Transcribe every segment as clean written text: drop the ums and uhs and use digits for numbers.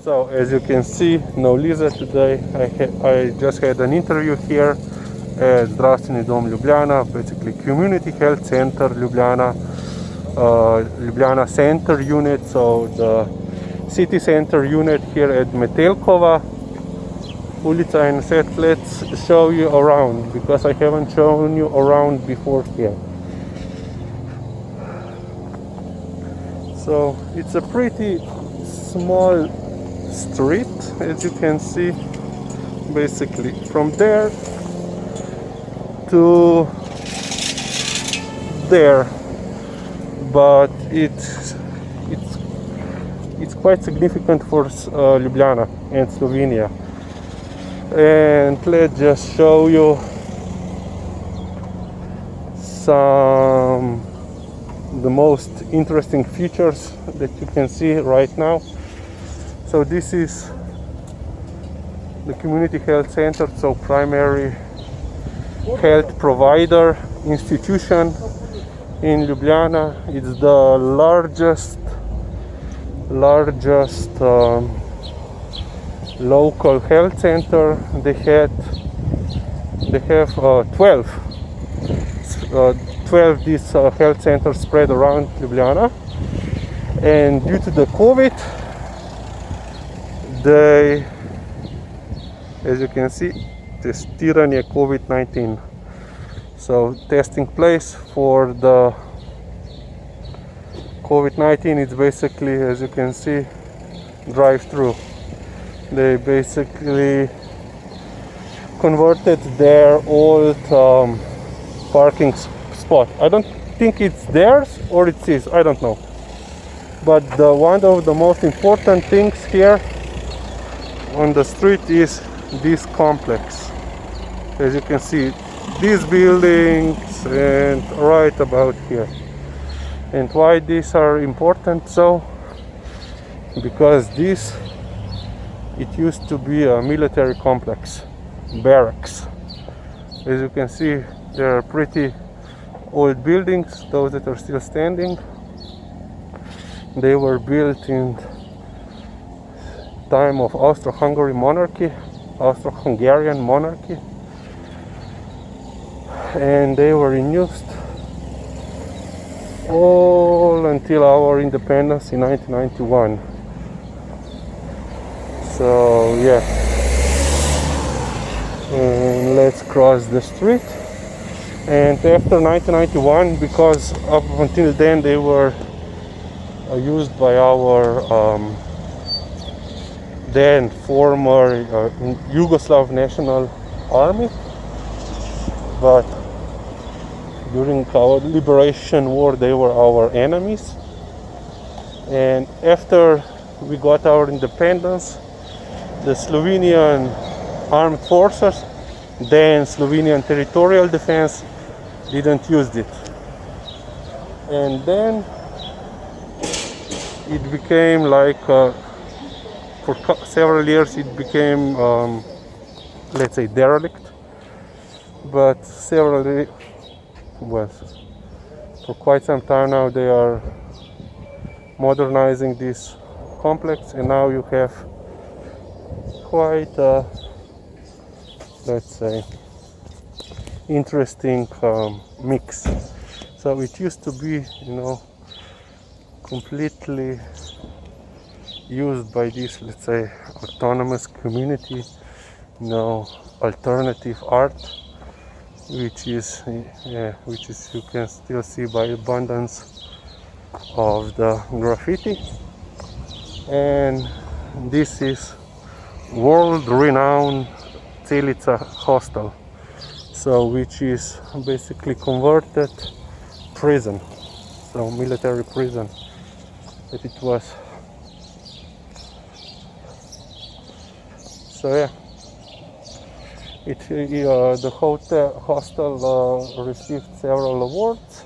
So as you can see, no Liza today. I just had an interview here at Zdravstveni dom Ljubljana, basically community health center Ljubljana, Ljubljana center unit, so the city center unit here at Metelkova Ulica, and said let's show you around because I haven't shown you around before here. So it's a pretty small street, as you can see, basically from there to there, but it's quite significant for Ljubljana and Slovenia. And let's just show you some the most interesting features that you can see right now. So this is the community health center, so primary health provider institution in Ljubljana. It's the largest local health center. They have 12 these health centers spread around Ljubljana, and due to the COVID, they, as you can see, testiranje COVID-19. So testing place for the COVID-19 is basically, as you can see, drive-through. They basically converted their old parking spot. I don't think it's theirs or it's his, I don't know. But one of the most important things here on the street is this complex. As you can see, these buildings and right about here. And why these are important? So because it used to be a military complex, barracks. As you can see, there are pretty old buildings, those that are still standing. They were built in time of Austro-Hungarian monarchy, and they were in use all until our independence in 1991. So yeah, and let's cross the street. And after 1991, because up until then they were used by our then former Yugoslav National Army, but during our liberation war they were our enemies. And after we got our independence, the Slovenian armed forces, then Slovenian territorial defense, didn't use it. And then it became like for several years it became let's say derelict, but for quite some time now they are modernizing this complex, and now you have quite a, let's say, interesting mix. So it used to be, completely used by this, let's say, autonomous community, alternative art, which is you can still see by abundance of the graffiti. And this is world-renowned Tilita Hostel, so which is basically converted prison, so military prison that it was. So yeah, the hostel received several awards,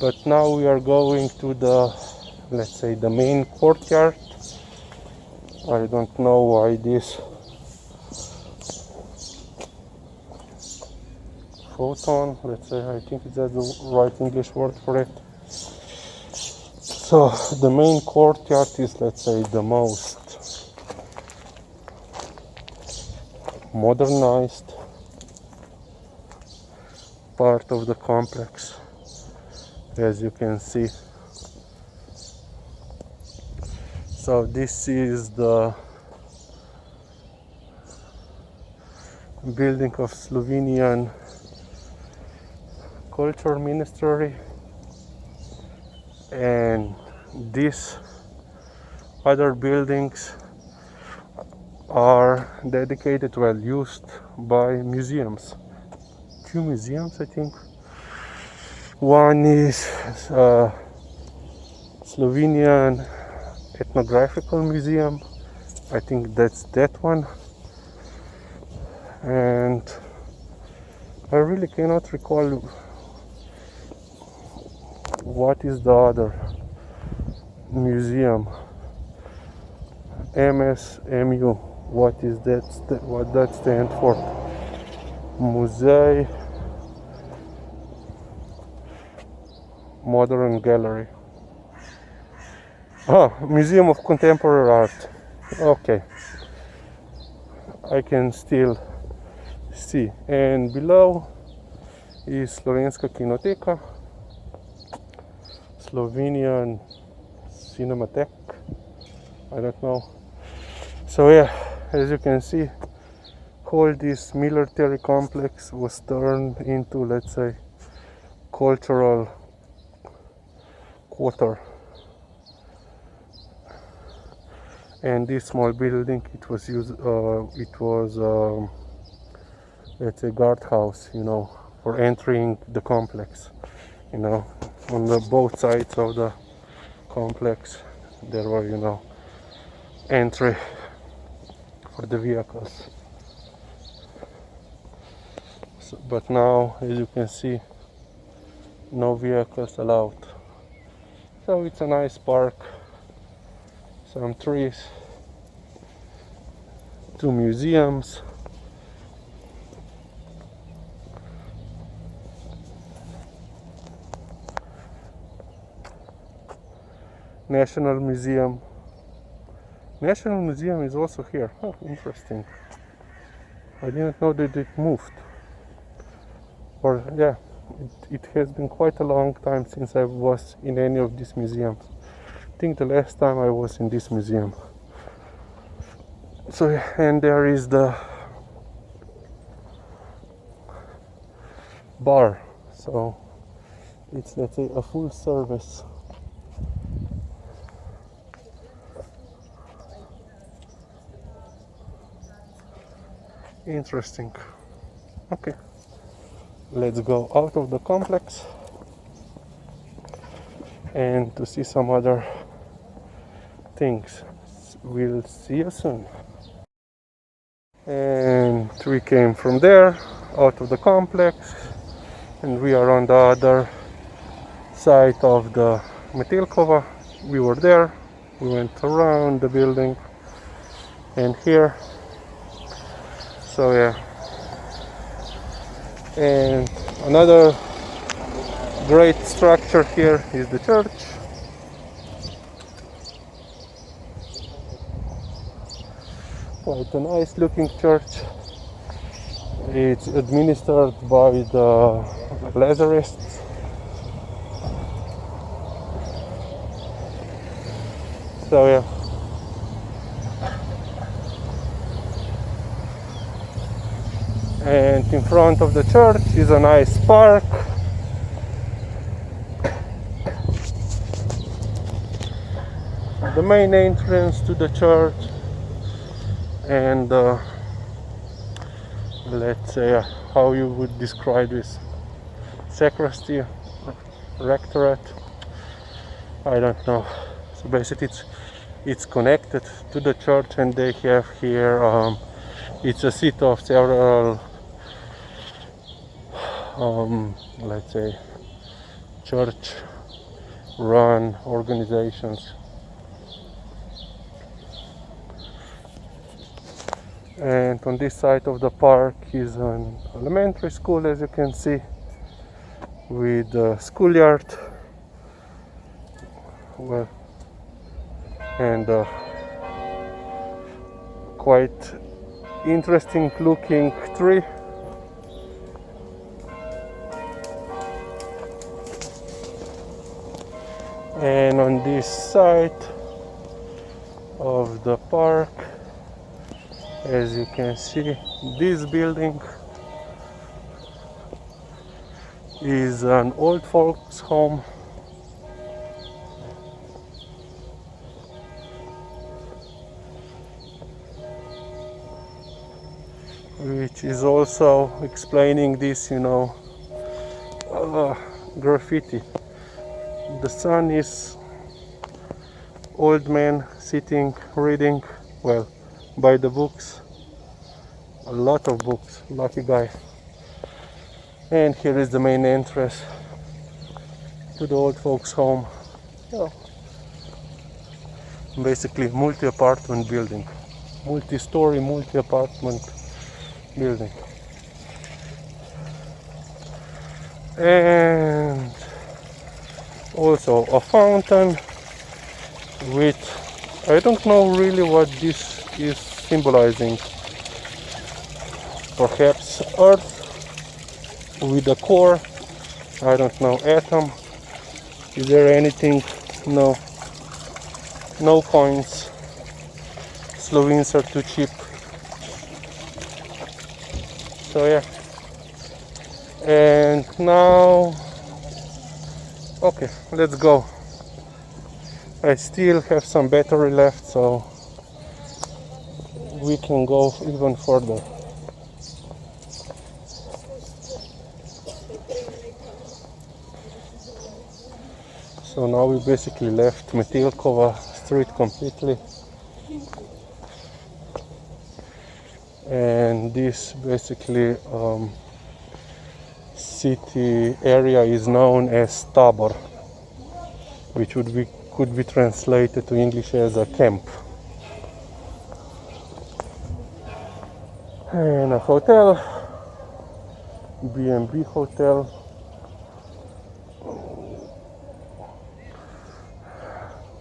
but now we are going to the, let's say, the main courtyard. I don't know why this photon, let's say, I think that's the right English word for it. So the main courtyard is, let's say, the most modernized part of the complex, as you can see. So this is the building of Slovenian Culture Ministry, and these other buildings are dedicated, well, used by museums. Two museums, I think. One is Slovenian Ethnographical Museum. I think that's that one. And I really cannot recall what is the other museum. MSMU. What is that? What that stands for? Muzej Modern Gallery. Museum of Contemporary Art. Okay, I can still see. And below is Slovenska Kinoteka, Slovenian Cinematheque, I don't know. So yeah, as you can see, all this military complex was turned into, let's say, cultural quarter. And this small building, it was used, let's say, guardhouse, you know, for entering the complex. You know, on the both sides of the complex, there were, you know, entry for the vehicles. So, but now, as you can see, no vehicles allowed. So it's a nice park, some trees, two museums, National Museum. National Museum is also here. Oh, interesting. I didn't know that it moved. Or yeah, it has been quite a long time since I was in any of these museums. I think the last time I was in this museum. So, and there is the bar. So it's, let's say, a full service. Interesting. Okay, let's go out of the complex and to see some other things. We'll see you soon. And we came from there, out of the complex, and we are on the other side of the Metelkova. We were there, we went around the building and here. So yeah, and another great structure here is the church. Quite a nice looking church. It's administered by the Lazarists. So yeah. And in front of the church is a nice park. The main entrance to the church, and let's say how you would describe this, sacristy, rectorate, I don't know. So basically it's connected to the church, and they have here it's a seat of several let's say church run organizations. And on this side of the park is an elementary school, as you can see, with a schoolyard well, and quite interesting looking tree. And on this side of the park, as you can see, this building is an old folks home, which is also explaining this, graffiti. The sun is old man sitting reading, well, by the books, a lot of books, lucky guy. And here is the main entrance to the old folks home. Basically multi-apartment building, multi-story multi-apartment building. And also a fountain, which I don't know really what this is symbolizing. Perhaps Earth with a core, I don't know, atom. Is there anything? No. No coins. Slovenes are too cheap. So yeah. And now, okay, let's go. I still have some battery left, so we can go even further. So now we basically left Metelkova Street completely, and this basically city area is known as Tabor, which could be translated to English as a camp. And a hotel, B&B hotel.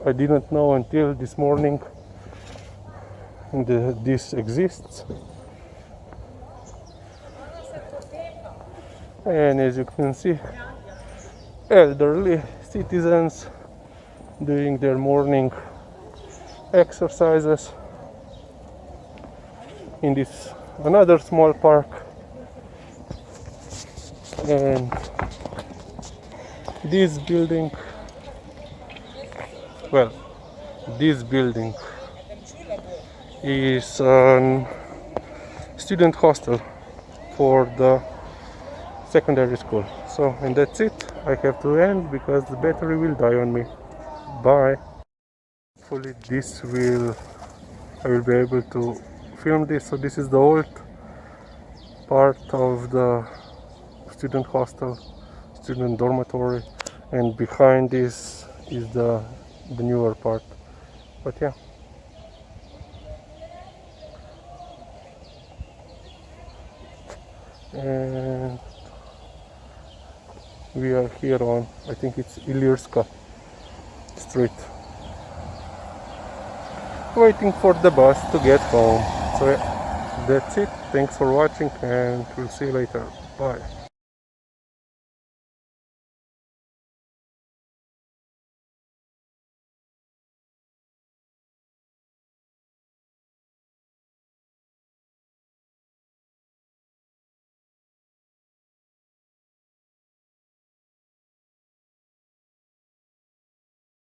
I didn't know until this morning this exists. And as you can see, elderly citizens doing their morning exercises in this another small park. And this building, well, this building is a student hostel for the secondary school. So, and that's it. I have to end because the battery will die on me. Bye. Hopefully I will be able to film this. So this is the old part of the student hostel, student dormitory, and behind this is the newer part. But yeah. And we are here on, I think it's Ilirska Street, waiting for the bus to get home. So yeah, that's it. Thanks for watching, and we'll see you later. Bye.